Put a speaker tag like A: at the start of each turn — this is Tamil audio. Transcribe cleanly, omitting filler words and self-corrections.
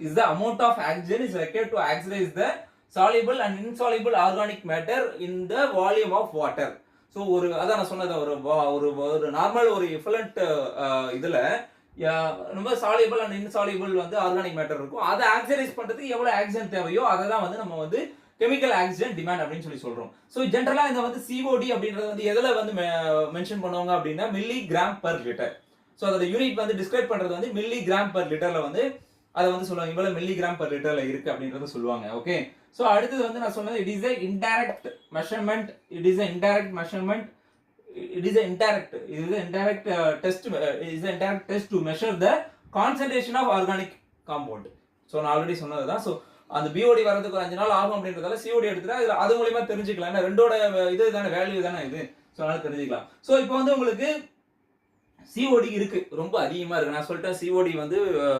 A: is the amount of oxygen is required to oxidize the soluble and insoluble organic matter in the volume of water. So அதான் நான் சொன்னது ஒரு நார்மல் ஒரு எஃபலண்ட் இதில் ரொம்ப சாலியபிள் அண்ட் இன்சாலியபிள் வந்து ஆர்கானிக் மேட்டர் இருக்கும். அதை ஆக்சிடைஸ் பண்ணுறதுக்கு எவ்வளோ ஆக்சிஜன் தேவையோ அதை தான் வந்து நம்ம வந்து கெமிக்கல் ஆக்சிஜன் டிமாண்ட் அப்படின்னு சொல்லி சொல்கிறோம். ஸோ ஜென்ரலாக இந்த வந்து சிஓடி அப்படின்றது வந்து எதில் வந்து மென்ஷன் பண்ணுவாங்க அப்படின்னா milli gram per litre. So அதோட யூனிட் வந்து டிஸ்கிரைப் பண்ணுறது வந்து மில்லி கிராம் பர் லிட்டரில் வந்து அதை வந்து சொல்லுவாங்க இவ்வளவு மில்லிகிராம் பர் லிட்டர்ல இருக்கு அப்படின்றத சொல்லுவாங்க. ஓகே, ஸோ அடுத்தது வந்து நான் சொன்னது it is indirect measurement, it is indirect measurement, it is indirect test to measure the concentration of organic compound. So நான் ஆல்ரெடி சொன்னது தான். ஸோ அந்த பிஓடி வரதுக்கு ஒரு 5 நாள் ஆகும் அப்படின்றதால சிஓடி எடுத்துட்டா அது மூலியமா தெரிஞ்சுக்கலாம். ஏன்னா ரெண்டோட இது தானே வேல்யூ தானே இது. ஸோ அதனால தெரிஞ்சுக்கலாம். ஸோ இப்போ வந்து உங்களுக்கு சிஓடி இருக்கு ரொம்ப அதிகமா இருக்கு. நான் சொல்லிட்டேன் சிஓடி வந்து